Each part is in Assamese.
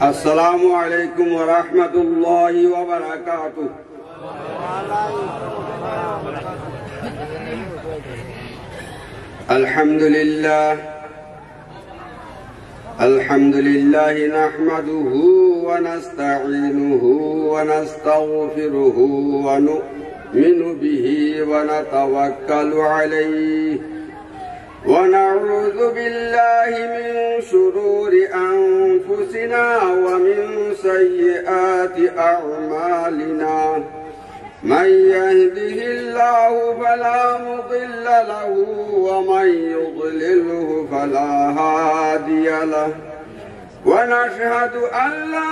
अस्सलामु अलैकुम व रहमतुल्लाहि व बरकातुहू। अल्हम्दुलिल्लाह नहमदुहू व नस्तईनुहु व नस्तगफिरुहु व नु'मिनु बिही व नतवक्कलु अलैहि व नऊज़ु बिल्लाहि मिन शुरूरि अनफुसिना व मिन सय्यिआति अअमालिना। मन यहदिहिल्लाहु फला मुदिल्ल लहु व मन युद्लिलहु फला हादिय लहु। व नशहदु अन ला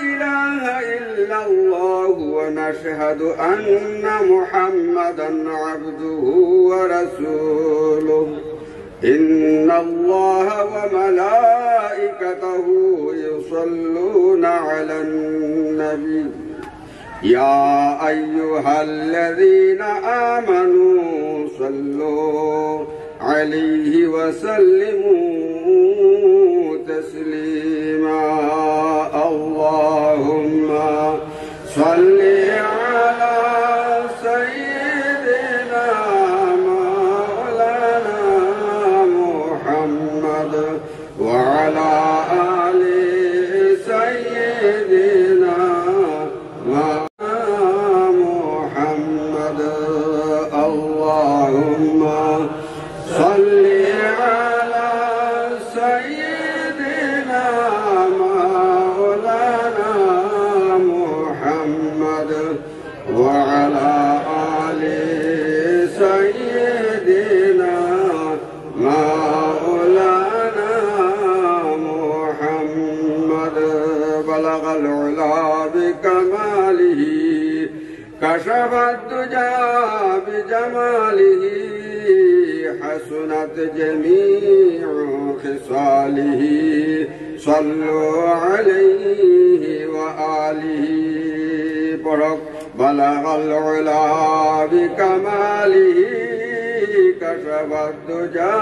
इलाहा इल्लल्लाहु व नशहदु अन्ना मुहम्मदन अब्दुहु व रसूलुहु। इन्नल्लाह व मलाइकतहु युसल्लूना अलन नबी या अय्युहल्लज़ीना आमनू सल्लू अलैहि व सल्लिमू तस्लीमा। अल्लाहुम्मा सल्लि अला सय्यिदिना मौलाना मुहम्मद व अला आलि सय्यिदिना मुहम्मद। अल्लाहुम्मा सल्लि अला सय्यिदिना मौलाना मुहम्मद व अला आलि सय्यिदिना मौलाना मुहम्मद। बलगल उला बिकमालिही कशफत दुजा बिजमालिही हसनत जमीउ खिसालिही सल्लु अलैहि व आलिही। पढ़क बलगल उला बिकमालिही कशफत दुजा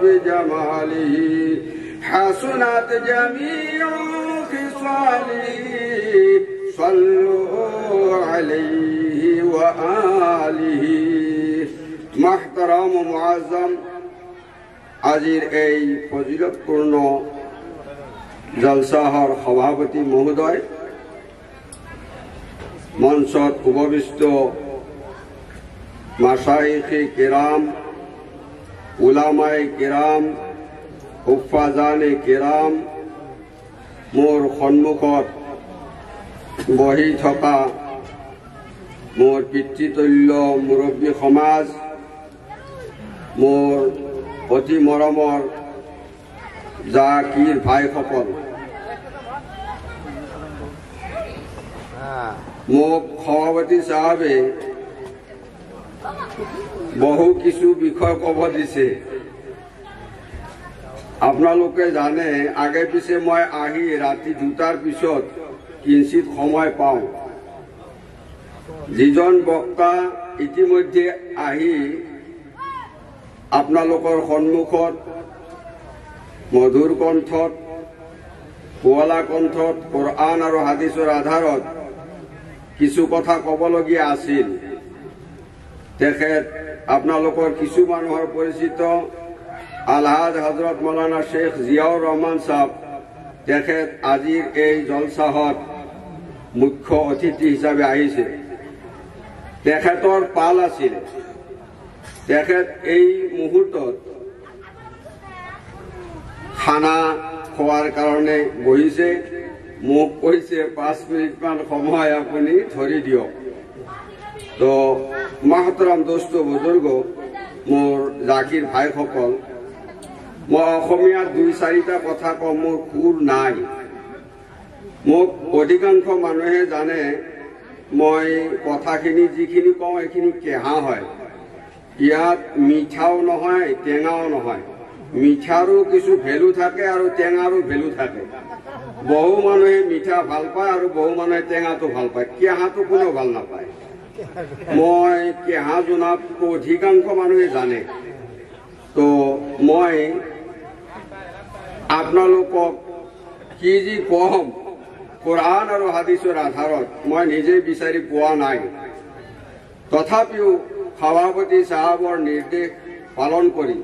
बिजमालिही हसनत जमीउ खिसालिही सल्लु अलैहि व आलिही। महतरम व मुअज्जम আজির এই ফজিলতপূর্ণ জলসাহর সভাপতি মহোদয়, মঞ্চত উপবিষ্ট মাশাইখে কেরাম, উলামায়ে কেরাম, হুফাজানে কেরাম, মোৰ সন্মুখত বহি থকা মোৰ পিতৃতুল্য মুৰব্বী সমাজ, মোৰ অতি মৰমৰ জাকিৰ ভাইসকল, মোক সভাপতি সাহেবে বহু কিছু বিষয় কব দিছে। আপোনালোকে জানে আগে পিছে মই আহি ৰাতি 2টাৰ পিছত কিঞ্চিত সময় পাওঁ। যিজন বক্তা ইতিমধ্যে আহি আপোনালোকৰ সন্মুখত মধুৰ কণ্ঠত, শুৱলা কণ্ঠত কোৰআন আৰু হাদিছৰ আধাৰত কিছু কথা ক'বলগীয়া আছিল। তেখেত আপোনালোকৰ কিছু মানুহৰ পৰিচিত আলহাজ হজৰত মৌলানা শেখ জিয়াউৰ ৰহমান সাহেব। তেখেত আজিৰ এই জলসাহত মুখ্য অতিথি হিচাপে আহিছে। তেখেতৰ পাল আছিল। তেখেত এই মুহূৰ্তত খানা খোৱাৰ কাৰণে বহিছে। মোক কৈছে 5 মিনিটমান সময় আপুনি ধৰি দিয়ক। তো মহতৰম দোস্ত বুজুৰ্গ, মোৰ জাকিৰ ভাইসকল, মই অসমীয়াত 2-4টা কথা কম, মোৰ সুৰ নাই। মোক অধিকাংশ মানুহে জানে মই কথাখিনি যিখিনি কওঁ এইখিনি কেহা হয়। ইয়াত মিঠাও নহয়, টেঙাও নহয়। মিঠাৰো কিছু ভেলু থাকে আৰু টেঙাৰো ভেলু থাকে। বহু মানুহে মিঠা ভাল পায় আৰু বহু মানুহে টেঙাটো ভাল পায়, কেহাটো কোনেও ভাল নাপায়। মই কেহা জনাত অধিকাংশ মানুহে জানে। তো মই আপোনালোকক কি যি কম কোরআন আৰু হাদিছৰ আধাৰত মই নিজে বিচাৰি পোৱা নাই। তথাপিও সভাপতি সাহেবৰ নিৰ্দেশ পালন কৰি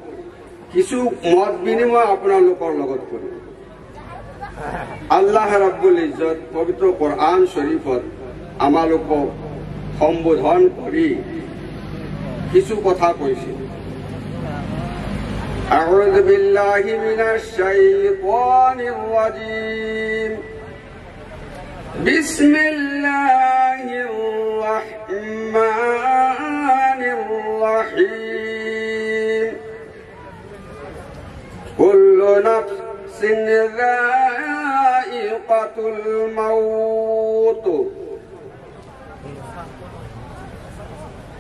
কিছু মত বিনিময় আপোনালোকৰ লগত কৰিম। আল্লাহ ৰাব্বুল ইজ্জত পবিত্ৰ কোৰআন শৰীফত আমালোকক সম্বোধন কৰি কিছু কথা কৈছে। أعوذ بالله من الشيطان الرجيم بسم الله الرحمن الرحيم كل نفس ذائقة الموت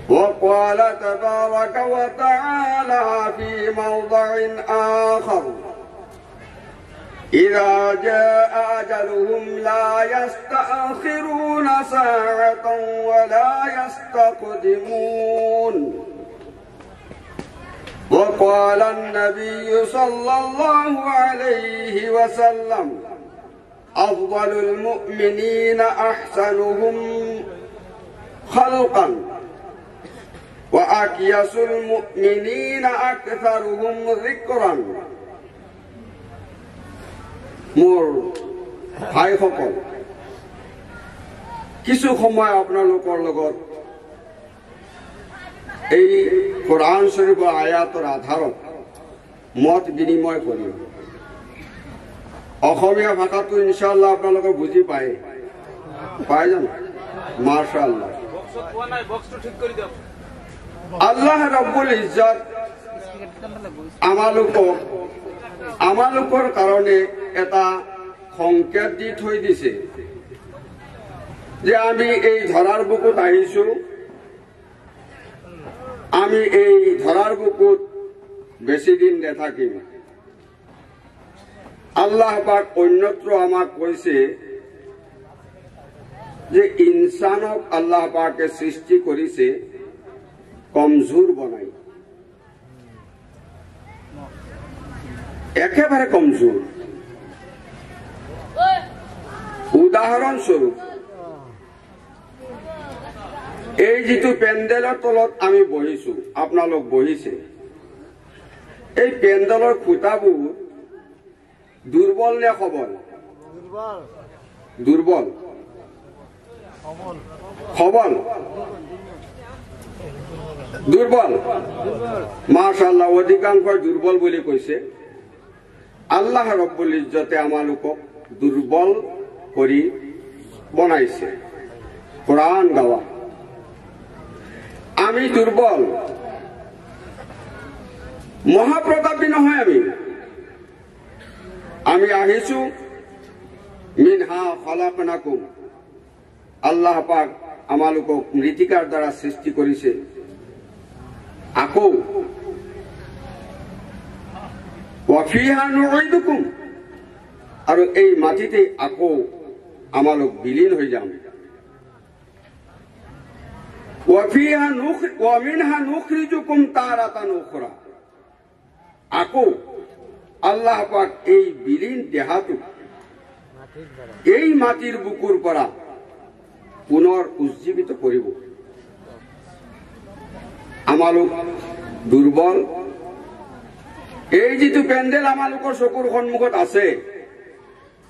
وقال تبارك وتعالى في موضع آخر إذا جاء أجلهم لا يستأخرون ساعة ولا يستقدمون وقال النبي صلى الله عليه وسلم أفضل المؤمنين أحسنهم خلقا وأكيس المؤمنين أكثرهم ذكرا মোৰ ভাইসকল, কিছু সময় আপোনালোকৰ লগত এই কোৰআন শৰীফৰ আয়াতৰ আধাৰত মত বিনিময় কৰিম। অসমীয়া ভাষাটো ইনশাআল্লাহ আপোনালোকে বুজি পায় জানো? মাশাআল্লাহ। আল্লাহ ৰাব্বুল ইজ্জত আমালোকৰ কাৰণে এটা সংকেত দি থৈ দিছে যে আমি এই ধৰাৰ বুকুত আহিছো, আমি এই ধৰাৰ বুকুত বেছি দিন নাথাকিম। আল্লাহ পাক অন্যত্ৰ আমাক কৈছে যে ইনসানক আল্লাহ পাকে সৃষ্টি কৰিছে কমজোৰ বনাই, একেবাৰে কমজোৰ। উদাহৰণস্বৰূপ এই যিটো পেন্ডেলৰ তলত আমি বহিছো, আপোনালোক বহিছে, এই পেন্ডেলৰ খুঁটাবোৰ দুৰ্বল নে সবল? দুৰ্বল। সবল? দুৰ্বল। মাশাআল্লাহ, অধিকাংশ দুৰ্বল বুলি কৈছে। আল্লাহ ৰব্বুল ইজ্জতে আমালোকক দুৰ্বল কৰি বনাইছে। কোৰআন গাওয়া আমি দুৰ্বল, মহাপ্ৰতাপী নহয়। আমি আহিছো মিনহা খলাকনাকুম, আল্লাহ পাক আমালোকক মৃত্তিকাৰ দ্বাৰা সৃষ্টি কৰিছে। আকৌ ওয়াফিহা নুঈদুকুম, আৰু এই মাটিতে আকৌ আমালোক বিলীন হৈ যাম। ওয়ামিনহা নুখৰিজুকুম তাৰাতান উখৰা, আকৌ আল্লাহ পাক এই বিলীন দেহাটো এই মাটিৰ বুকুৰ পৰা পুনৰ উজ্জীৱিত কৰিব। আমালোক দুৰ্বল। এই যিটো পেণ্ডেল আমালোকৰ চকুৰ সন্মুখত আছে,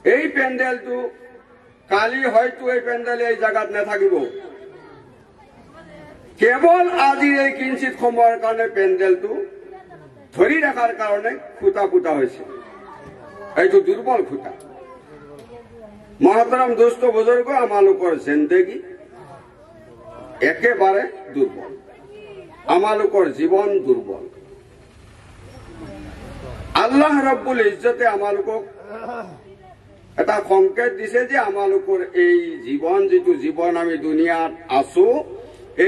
এই পেণ্ডেলটো কালি হয়তো এই পেণ্ডেল এই জায়গাত নাথাকিব। কেৱল আজিৰ এই কিঞ্চিত সময়ৰ কাৰণে পেণ্ডেলটো ধৰি ৰখাৰ কাৰণে খুঁটা পুতা হৈছে। এইটো দুৰ্বল খুঁটা। মহতৰম দোস্ত বুজুৰ্গ, আমালোকৰ জিন্দগী একেবাৰে দুৰ্বল, আমালোকৰ জীৱন দুৰ্বল। আল্লাহ ৰব্বুল ইজ্জতে আমালোকক এটা সংকেত দিছে যে আমালোকৰ এই জীৱন, যিটো জীৱন আমি দুনিয়াত আছো,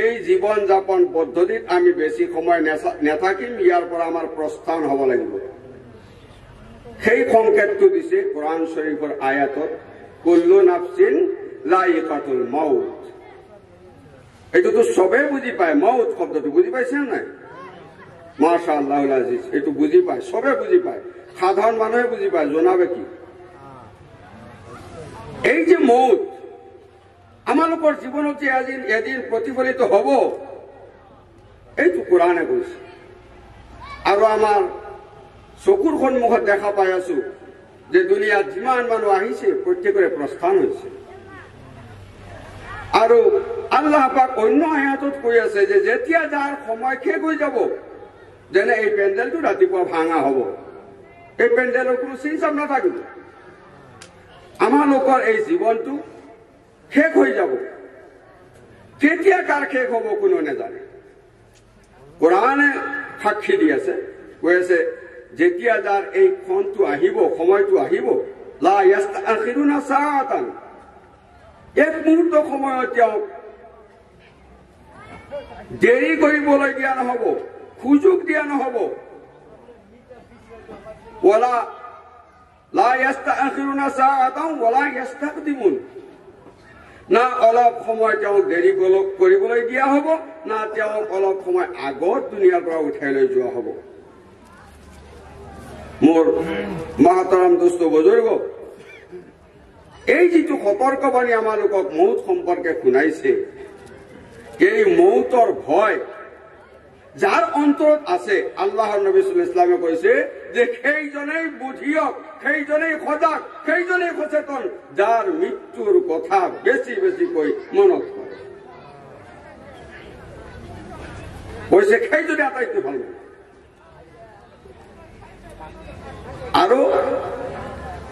এই জীৱন যাপন পদ্ধতিত আমি বেছি সময় নাথাকিম, ইয়াৰ পৰা আমাৰ প্ৰস্থান হ'ব লাগিব। সেই সংকেতটো দিছে কোৰআন শৰীফৰ আয়াতত, কুল্লু নাফসিন লাইকাতুল মাউত। এইটোতো সবে বুজি পায়, মাউত শব্দটো বুজি পাইছে নাই? মাশাআল্লাহুল আজিজ, এইটো বুজি পায়, সবে বুজি পায়, সাধাৰণ মানুহে বুজি পায়। জনাবে কি? এই যে মৌত আমালোকৰ জীৱনত যে এদিন প্ৰতিফলিত হ'ব, এইটো কোৰাণে কৈছে। আৰু আমাৰ চকুৰ সন্মুখত দেখা পাই আছো যে দুনিয়াত যিমান মানুহ আহিছে প্ৰত্যেকৰে প্ৰস্থান হৈছে। আৰু আল্লাহ পাক অন্য আয়াতত কৈ আছে যে যেতিয়া যাৰ সময় শেষ হৈ যাব, যেনে এই পেণ্ডেলটো ৰাতিপুৱা ভাঙা হ'ব, এই পেণ্ডেলৰ কোনো চিন-চাপ নাথাকিব। আমালোকৰ এই জীৱনটো শেষ হৈ যাব। কেতিয়া কাৰ শেষ হ'ব কোনো নাজানে। কোৰাণে সাক্ষী দি আছে, কৈ আছে যেতিয়া যাৰ এই ক্ষণটো আহিব, সময়টো আহিব, লা ইয়াস্তাখিৰুনা সাআতান, এক মুহূৰ্ত সময়ত তেওঁক দেৰি কৰিবলৈ দিয়া নহ'ব, সুযোগ দিয়া নহ'ব। ওয়ালা লা ইয়াস্তাখিৰুনা সাআতান ওয়ালা ইয়াস্তাকদিমুন, না অলপ সময় তেওঁক দেৰি কৰিবলৈ দিয়া হ'ব, না তেওঁক অলপ সময় আগত দুনিয়াৰ পৰা উঠাই লৈ যোৱা হ'ব। মোৰ মহতৰম দোস্ত বুজুৰ্গ, এই যিটো সতৰ্কবাণী আমালোকক মৌত সম্পৰ্কে শুনাইছে, এই মৌতৰ ভয় যাৰ অন্তৰত আছে, আল্লাহৰ নবী সাল্লাল্লাহু আলাইহি ওয়াসাল্লামে কৈছে যে সেইজনেই বুদ্ধিয়ক, সেইজনেই সজাগ, সেইজনেই সচেতন, যাৰ মৃত্যুৰ কথা বেছি বেছিকৈ মনত কৰে। কৈছে সেইজনে আটাইতকৈ ভাল মানুহ। আৰু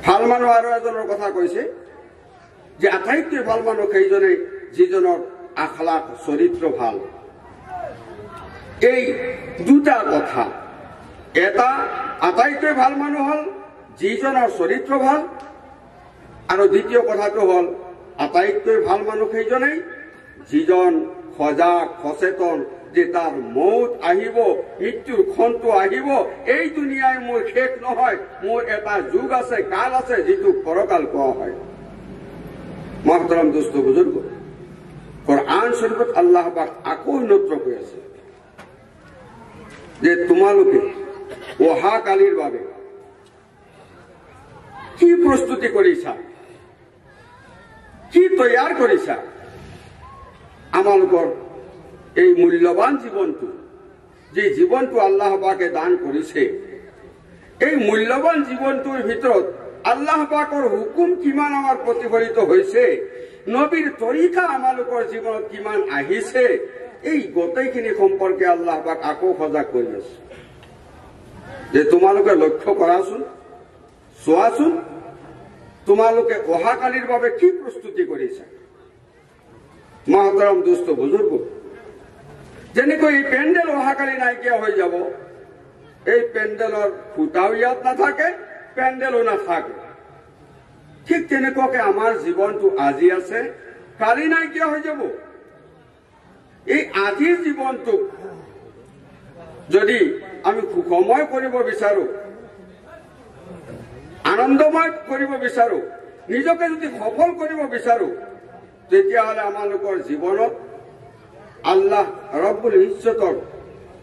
ভাল মানুহ আৰু এজনৰ কথা কৈছে যে আটাইতকৈ ভাল মানুহ সেইজনেই যিজনৰ আখলাক চৰিত্ৰ ভাল। এই দুটা কথা, এটা আটাইতকৈ ভাল মানুহ হল যিজনৰ চৰিত্ৰ ভাল, আৰু দ্বিতীয় কথাটো হল আটাইতকৈ ভাল মানুহ সেইজনেই যিজন সজাগ সচেতন যে তাৰ মৌত আহিব, মৃত্যুৰ ক্ষণটো আহিব। এই দুনিয়াই মোৰ শেষ নহয়, মোৰ এটা যুগ আছে, কাল আছে, যিটো পৰকাল কোৱা হয়। মহতৰম দোস্ত বুজুৰ্গ, কোৰআন শৰীফত আল্লাহ পাক আকৌ অন্যত্ৰ কৈ আছে যে তোমালোকে অহাকালিৰ বাবে কি প্ৰস্তুতি কৰিছা, কি তৈয়াৰ কৰিছা। আমালোকৰ এই মূল্যৱান জীৱনটো, যে জীৱনটো আল্লাহ পাকে দান কৰিছে, এই মূল্যৱান জীৱনটোৰ ভিতৰত আল্লাহ পাকৰ হুকুম কিমান আমাৰ প্ৰতিফলিত হৈছে, নবীৰ তৰিকা আমালোকৰ জীৱনত কিমান আহিছে, এই গোটেইখিনি সম্পৰ্কে আল্লাহ পাক আকৌ সজাগ কৰি আছে যে তোমালোকে লক্ষ্য কৰাচোন, চোৱাচোন, তোমালোকে অহাকালিৰ বাবে কি প্ৰস্তুতি কৰিছা। মহতৰম দোস্ত বুজুৰ্গ, যেনেকৈ এই পেণ্ডেল অহাকালি নাইকিয়া হৈ যাব, এই পেণ্ডেলৰ খুঁটাও ইয়াত নাথাকে, পেণ্ডেলো নাথাকে, ঠিক তেনেকুৱাকে আমাৰ জীৱনটো আজি আছে, কালি নাইকিয়া হৈ যাব। এই আজিৰ জীৱনটোক যদি আমি সুখময় কৰিব বিচাৰো, আনন্দময় কৰিব বিচাৰো, নিজকে যদি সফল কৰিব বিচাৰো, তেতিয়াহ'লে আমালোকৰ জীৱনত আল্লাহ ৰব্বুল ইজ্জতৰ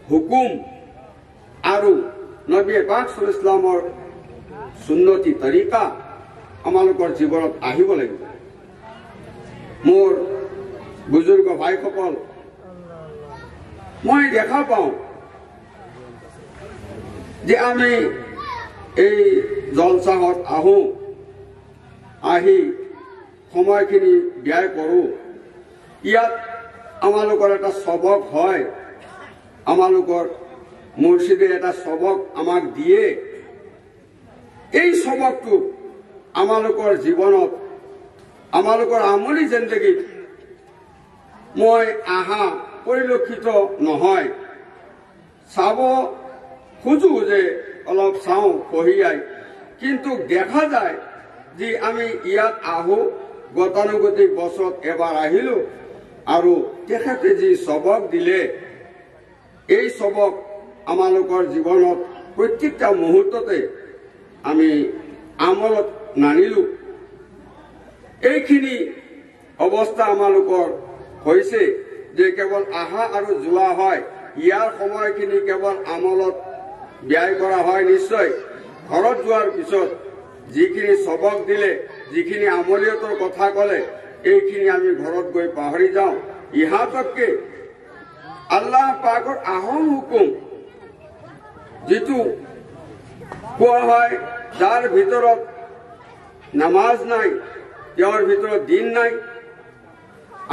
হুকুম আৰু নবী পাক সাল্লাল্লাহু আলাইহি ওয়াসাল্লামৰ সুন্নতি তৰিকা আমালোকৰ জীৱনত আহিব লাগিব। মোৰ বুজুৰ্গ ভাইসকল, মই দেখা পাওঁ যে আমি এই জলসাহত আহো, আহি সময়খিনি ব্যয় কৰোঁ, ইয়াত আমালোকৰ এটা সবক হয়, আমালোকৰ মুৰ্শিদে এটা সবক আমাক দিয়ে। এই সবকটো আমালোকৰ জীৱনত, আমালোকৰ আমলি জিন্দগীত মই আহা পৰিলক্ষিত নহয়। চাব খোজো যে অলপ চাওঁ কঢ়িয়াই, কিন্তু দেখা যায় যে আমি ইয়াত আহো, গতানুগতিক বছৰত এবাৰ আহিলো, আৰু তেখেতে যি সবক দিলে, এই সবক আমালোকৰ জীৱনত প্ৰত্যেকটা মুহূৰ্ততে আমি আমলত নানিলো। এইখিনি অৱস্থা আমালোকৰ হৈছে যে কেৱল আহা আৰু যোৱা হয়, ইয়াৰ সময়খিনি কেৱল আমলত ব্যয় কৰা হয়। নিশ্চয় ঘৰত যোৱাৰ পিছত যিখিনি সবক দিলে যিখিনি আমলীয়তৰ কথা ক'লে এইখিনি আমি ঘৰত গৈ পাহৰি যাওঁ। ইহাতকে আল্লাহ পাকৰ আহম হুকুম যিটো কোৱা হয়, যাৰ ভিতৰত নামাজ নাই তেওঁৰ ভিতৰত দিন নাই।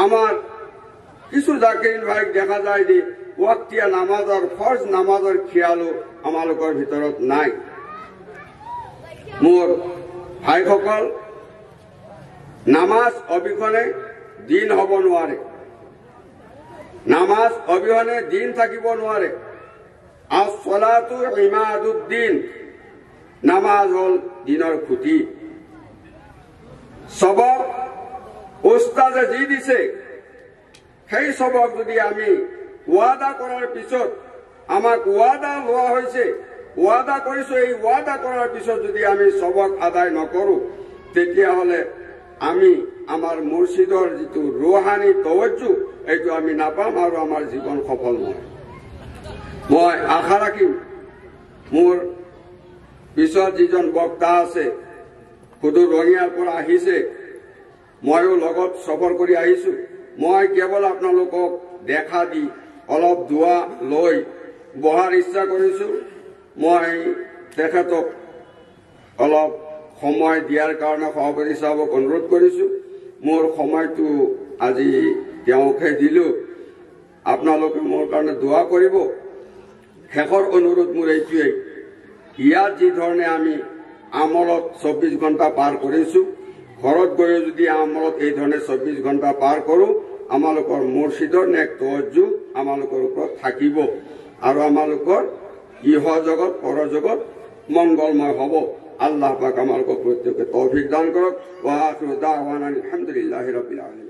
আমাৰ কিছু জাকিৰিন ভাইক দেখা যায় যে ওয়াক্তিয়া নামাজৰ ফৰজ নামাজৰ খেয়ালো আমালোকৰ ভিতৰত নাই। মোৰ ভাইসকল, নামাজ অবিহনে দিন হ'ব নোৱাৰে, নামাজ অবিহনে দিন থাকিব নোৱাৰে। আস-সলাতু ইমাদুদ্দিন, নামাজ হল দিনৰ খুঁটি। সবক উস্তাদে যি দিছে সেই সবক যদি আমি ওয়াদা করার পিছত, আমাক ওয়াদা লোৱা হৈছে, ওয়াদা কৰিছো, এই ওয়াদা কৰাৰ পিছত যদি আমি সবক আদায় নকৰো তেতিয়াহলে আমি আমাৰ মুৰ্শিদৰ যিটো ৰুহানি তৱজ্জু এইটো আমি নাপাম আৰু আমাৰ জীৱন সফল নহয়। মই আশা ৰাখিম মোৰ পিছত যিজন বক্তা আছে সুদূৰ ৰঙিয়াৰ পৰা আহিছে, ময়ো লগত সফৰ কৰি আহিছো। মই কেৱল আপোনালোকক দেখা দি অলপ দোৱা লৈ বহাৰ ইচ্ছা কৰিছো। মই তেখেতক অলপ সময় দিয়াৰ কাৰণে সহকাৰী চাহাবক অনুৰোধ কৰিছো। মোৰ সময়টো আজি তেওঁকে দিলো, আপোনালোকে মোৰ কাৰণে দোৱা কৰিব। শেষৰ অনুৰোধ মোৰ এইটোৱেই, ইয়াত যি ধৰণে আমি আমলত 24 ঘণ্টা পাৰ কৰিছো, ঘৰত গৈ যদি আমলত এই ধৰণে 24 ঘণ্টা পাৰ কৰো, আমালোকৰ মুৰ্শিদৰ নেক তৱজ্জু আমালোকৰ ওপৰত থাকিব আৰু আমালোকৰ ইহ জগত পৰ জগত মংগলময় হ'ব। আল্লাহ পাক আমালোকক প্ৰত্যেকে তৌফিক দান কৰক। ওয়া আখিৰু দাওয়ানা আলহামদুলিল্লাহি ৰাব্বিল আলামিন।